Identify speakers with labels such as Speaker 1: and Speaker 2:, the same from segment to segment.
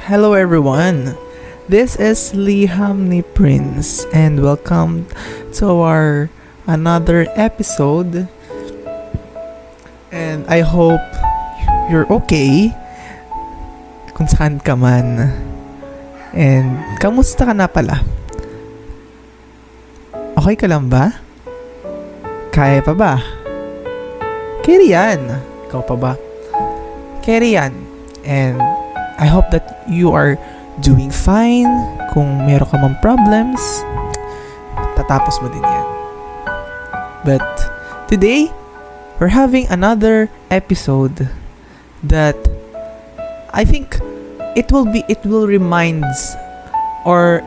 Speaker 1: Hello everyone. This is Liham ni Prince and welcome to our another episode. And I hope you're okay kung saan ka man. And kamusta ka na pala? Okay ka lang ba? Kaya pa ba? Carry yan. Ikaw pa ba? Carry yan. And I hope that you are doing fine. Kung meron ka mang problems, tatapos mo din yan. But today, we're having another episode that I think it will remind us or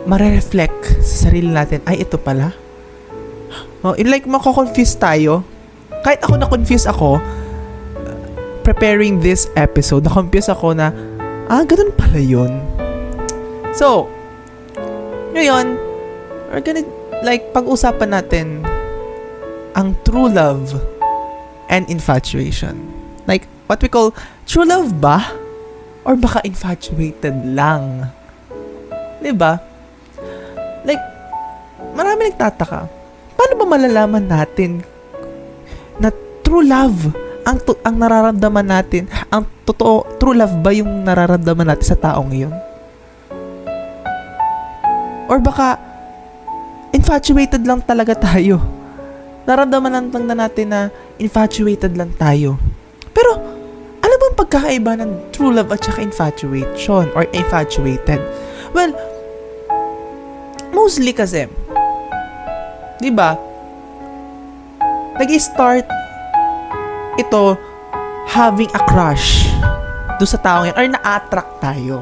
Speaker 1: mare-reflect sa sarili natin, ay ito pala. Like mako-confuse tayo. Kahit ako na-confuse ako, preparing this episode, na-confuse ako na, ganun pala yun. So, ngayon, we're gonna, pag-usapan natin ang true love and infatuation. Like, what we call, true love ba? Or baka infatuated lang? Diba? Like, marami nagtataka. Paano ba malalaman natin na true love ang nararamdaman natin, ang totoo, true love ba yung nararamdaman natin sa taong ngayon? Or baka, infatuated lang talaga tayo. Nararamdaman lang na natin na infatuated lang tayo. Pero, ano bang pagkakaiba ng true love at saka infatuation or infatuated? Well, mostly kasi, di ba, nag-start ito having a crush do sa tao yan or na-attract tayo.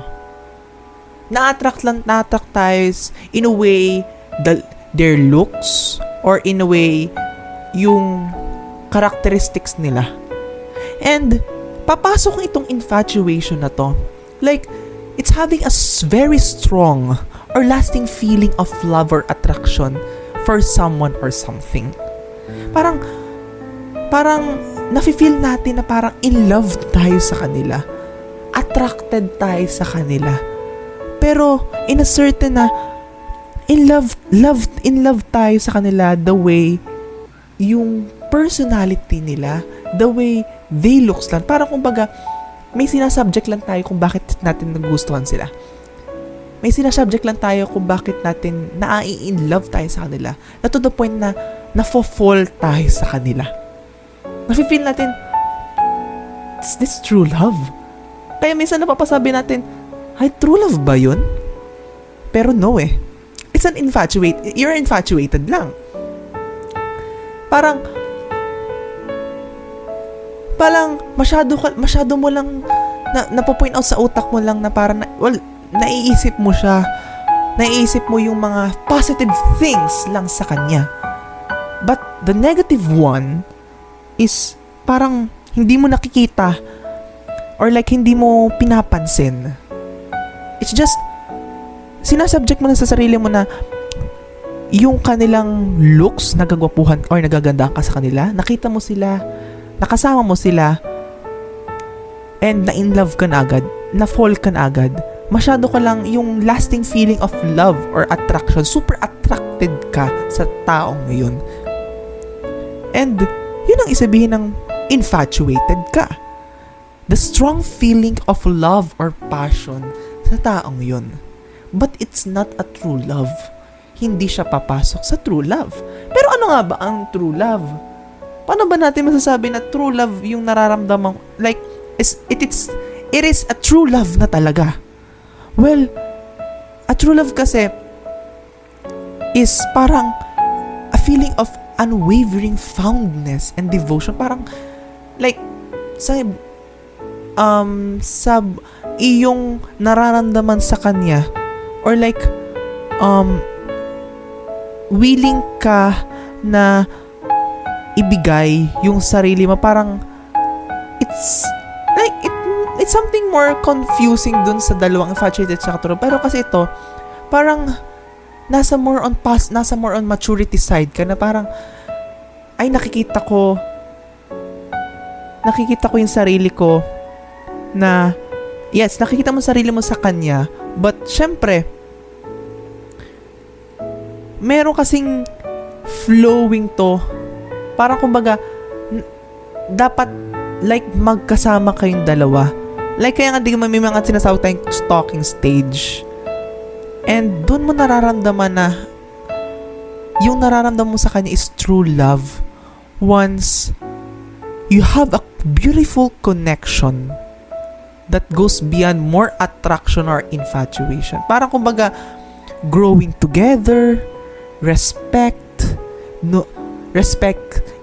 Speaker 1: Na-attract tayo in a way their looks or in a way yung characteristics nila. And papasok itong infatuation na to. Like, it's having a very strong or lasting feeling of love or attraction for someone or something. Parang nafe-feel natin na parang in love tayo sa kanila. Attracted tayo sa kanila. Pero in a certain na in love tayo sa kanila the way yung personality nila, the way they looks lang. Parang kumbaga may sinasubject lang tayo kung bakit natin nagustuhan sila. May sinasubject lang tayo kung bakit natin na-in love tayo sa kanila. Na to the point na na-fall tayo sa kanila. Nafe-feel natin, is this true love? Kaya minsan napapasabi natin, ay, true love ba yun? Pero no eh. It's you're infatuated lang. Parang masyado mo lang napopoint out sa utak mo lang na parang, naiisip mo siya. Naiisip mo yung mga positive things lang sa kanya. But the negative one is parang hindi mo nakikita or hindi mo pinapansin. It's just sinasubject mo na sa sarili mo na yung kanilang looks, nagagwapuhan or nagagandaan ka sa kanila, nakita mo sila, nakasama mo sila, and na-in love ka na agad, na-fall ka na agad. Masyado ka lang yung lasting feeling of love or attraction, super attracted ka sa taong ngayon. And yun ang isabihin ng infatuated ka. The strong feeling of love or passion sa taong yun. But it's not a true love. Hindi siya papasok sa true love. Pero ano nga ba ang true love? Paano ba natin masasabi na true love yung nararamdaman? It is a true love na talaga. Well, a true love kasi is parang a feeling of unwavering fondness and devotion. Parang sa iyong nararamdaman sa kanya or willing ka na ibigay yung sarili mo. Parang it's something more confusing dun sa dalawang infatuated sa true. Pero kasi ito parang nasa more on maturity side ka na parang ay nakikita ko yung sarili ko na, yes, nakikita mo sarili mo sa kanya, but syempre, meron kasing flowing to. Parang kumbaga, dapat like magkasama kayong dalawa. Like kaya nga di may mga sinasawag tayong stalking stage. And doon mo nararamdaman na yung nararamdaman mo sa kanya is true love. Once you have a beautiful connection that goes beyond more attraction or infatuation. Parang kumbaga, growing together, respect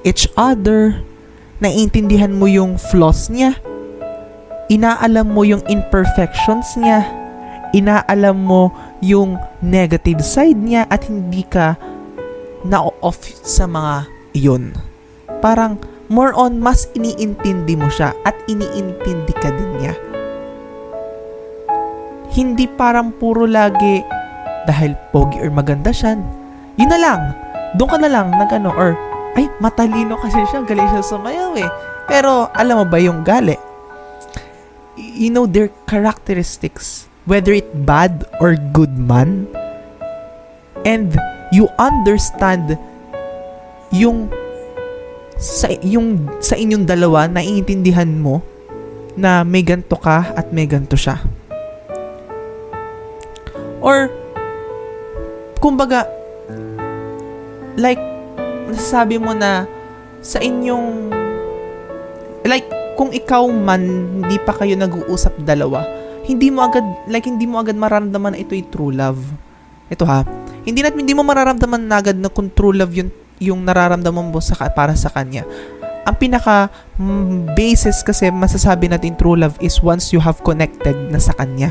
Speaker 1: each other, naiintindihan mo yung flaws niya, inaalam mo yung imperfections niya, inaalam mo yung negative side niya, at hindi ka na-off sa mga iyon. Parang more on, mas iniintindi mo siya at iniintindi ka din niya. Hindi parang puro lagi dahil pogi or maganda siya, yun na lang, doon ka na lang or ay, matalino kasi siya, galing siya sumayaw eh. Pero alam mo ba yung gali? You know their characteristics, whether it bad or good man, and you understand yung sa inyong dalawa, naiintindihan mo na may ganto ka at may ganto siya. Or kumbaga, like nasasabi mo na sa inyong, like kung ikaw man hindi pa kayo nag-uusap dalawa, hindi mo agad mararamdaman na ito'y true love. Ito ha, hindi mo mararamdaman na agad na kung true love yung nararamdaman mo para sa kanya. Ang pinaka basis kasi masasabi natin true love is once you have connected na sa kanya,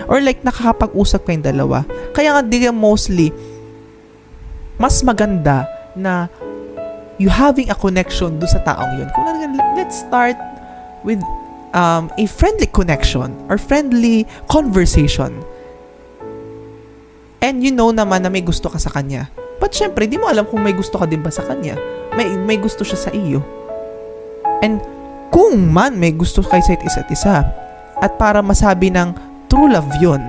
Speaker 1: or like nakakapag-usap kayong dalawa. Kaya nga mostly mas maganda na you having a connection do sa taong yun. Kung let's start with a friendly connection or friendly conversation, and you know naman na may gusto ka sa kanya. But syempre, di mo alam kung may gusto ka din ba sa kanya. May gusto siya sa iyo. And kung man may gusto kayo sa isa't isa, at para masabi ng true love yun,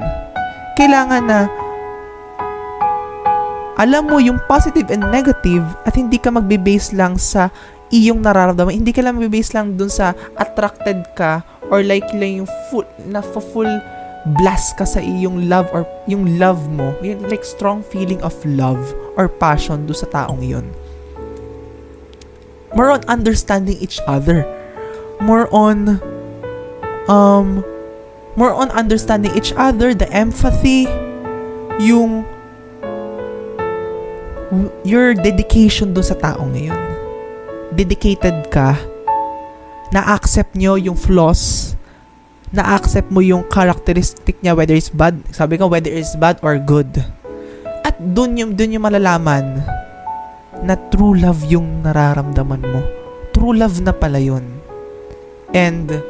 Speaker 1: kailangan na alam mo yung positive and negative, at hindi ka magbe-base lang sa iyong nararamdaman. Hindi ka lang magbe-base lang dun sa attracted ka or like lang yung full blast ka sa iyong love or yung love mo, yung like strong feeling of love or passion do sa taong yun. More on understanding each other. More on understanding each other, the empathy, your dedication do sa taong ngayon. Dedicated ka, na-accept nyo yung flaws, na-accept mo yung characteristic niya, whether it's bad, sabi ko, whether it's bad or good. At dun yung malalaman na true love yung nararamdaman mo. True love na pala yun. And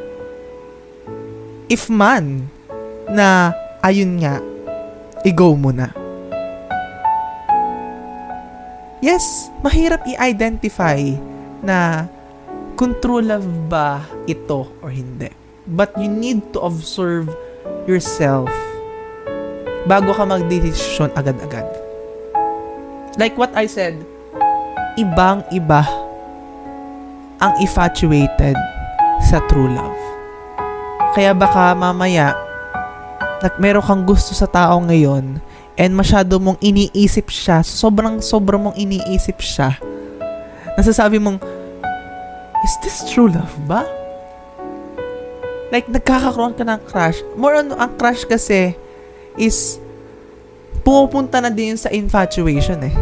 Speaker 1: if man na ayun nga, i-go mo na. Yes, mahirap i-identify na kung true love ba ito or hindi. But you need to observe yourself bago ka mag-decision agad-agad. Like what I said, ibang-iba ang infatuated sa true love. Kaya baka mamaya meron kang gusto sa tao ngayon and masyado mong iniisip siya, sobrang mong iniisip siya, nasasabi mong, is this true love ba? Like, nagkakaroon ka ng crush. More on, ang crush kasi is pumupunta na din sa infatuation eh.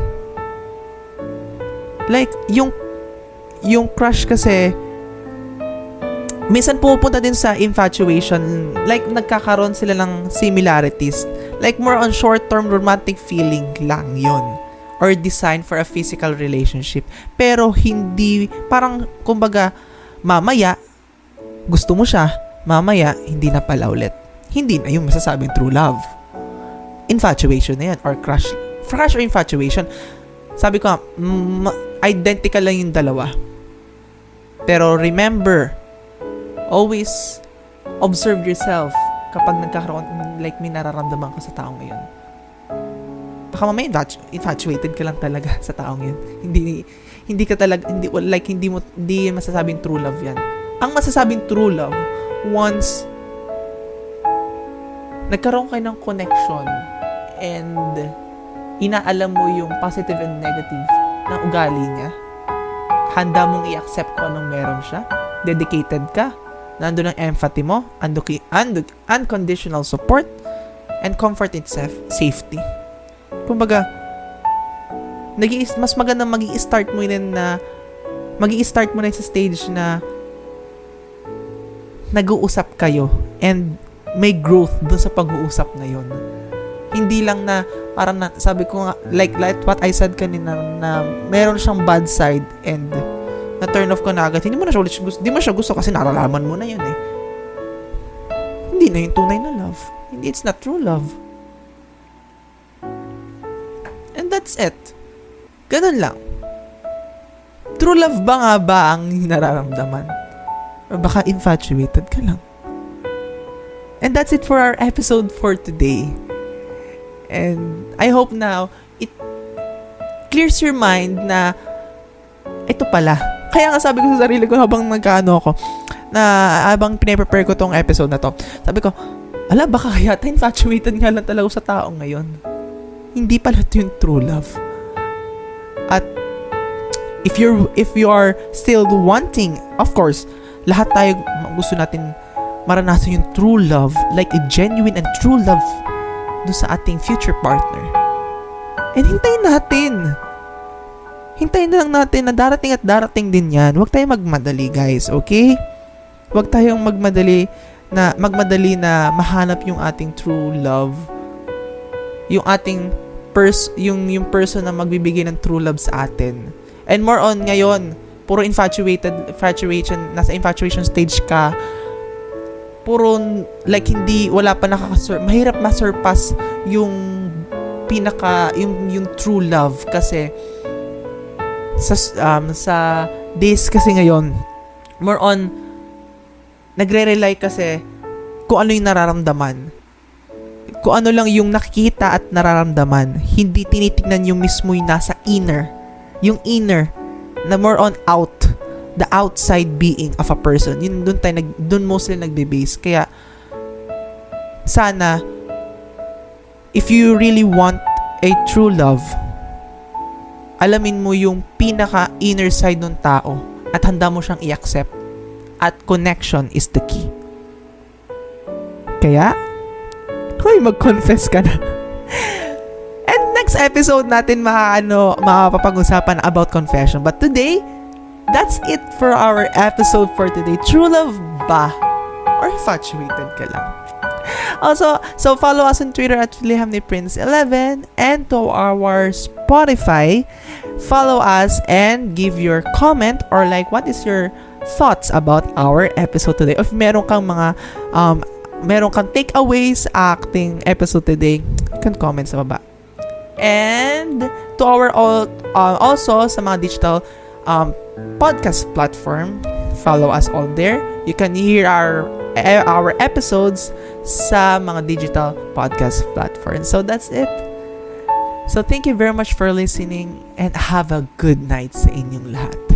Speaker 1: Like, yung crush kasi minsan pumupunta din sa infatuation. Like, nagkakaroon sila ng similarities. Like, more on short-term romantic feeling lang yon, or design for a physical relationship. Pero hindi, parang, kumbaga, mamaya, gusto mo siya, mamaya, hindi na pala ulit. Hindi na yung masasabing true love. Infatuation na yan, or crush. Crush or infatuation, sabi ko, identical lang yung dalawa. Pero remember, always observe yourself kapag nagkakaroon, like may nararamdaman ka sa taong ngayon. Baka mamaya infatuated ka lang talaga sa taong yun. Hindi ka talaga, hindi masasabing true love yan. Ang masasabing true love, once nagkaroon kayo ng connection and inaalam mo yung positive and negative na ugali niya, handa mong i-accept kung anong meron siya, dedicated ka, nandun ang empathy mo, unconditional support, and comfort and safety. Kumbaga, mas maganda mag-i-start mo na sa stage na nag-uusap kayo and may growth dun sa pag-uusap na yon. Hindi lang na parang sabi ko nga, like what I said kanina, na meron siyang bad side and na turn off ko na agad. Hindi mo siya gusto kasi naralaman mo na yun eh. Hindi na yung tunay na love. It's not true love. And that's it. Ganun lang. True love ba nga ba ang nararamdaman? Or baka infatuated ka lang? And that's it for our episode for today. And I hope now it clears your mind na ito pala. Kaya nga sabi ko sa sarili ko habang habang pinaprepare ko tong episode na to, sabi ko, baka yata infatuated nga lang talaga sa taong ngayon. Hindi pala ito yung true love. At if you are still wanting, of course, lahat tayo gusto natin maranasan yung true love, like a genuine and true love doon sa ating future partner. And hintayin na lang natin na darating at darating din yan. Huwag tayong magmadali, guys, okay? Huwag tayong magmadali na mahanap yung ating true love, yung ating yung person na magbibigay ng true love sa atin. And more on ngayon, puro infatuation, nasa infatuation stage ka, puro like wala pa mahirap ma-surpass yung yung true love kasi sa days kasi ngayon, more on nagre-rely kasi kung ano yung nararamdaman, kung ano lang yung nakikita at nararamdaman, hindi tinitignan yung mismo yung nasa inner na more on the outside being of a person. Yun doon mostly nagbe-base. Kaya sana if you really want a true love, alamin mo yung pinaka inner side ng tao at handa mo siyang i-accept, at connection is the key. Kaya mag-confess ka na. And next episode natin mapapag-usapan about confession. But today, that's it for our episode for today. True love ba? Or infatuated ka lang? Also, so follow us on Twitter at PhillyHamneyPrince11, and to our Spotify, follow us and give your comment or like what is your thoughts about our episode today. If meron kang takeaways sa acting episode today, you can comment sa baba. And to our also sa mga digital podcast platform, follow us all there. You can hear our episodes sa mga digital podcast platforms. So that's it. So thank you very much for listening and have a good night sa inyong lahat.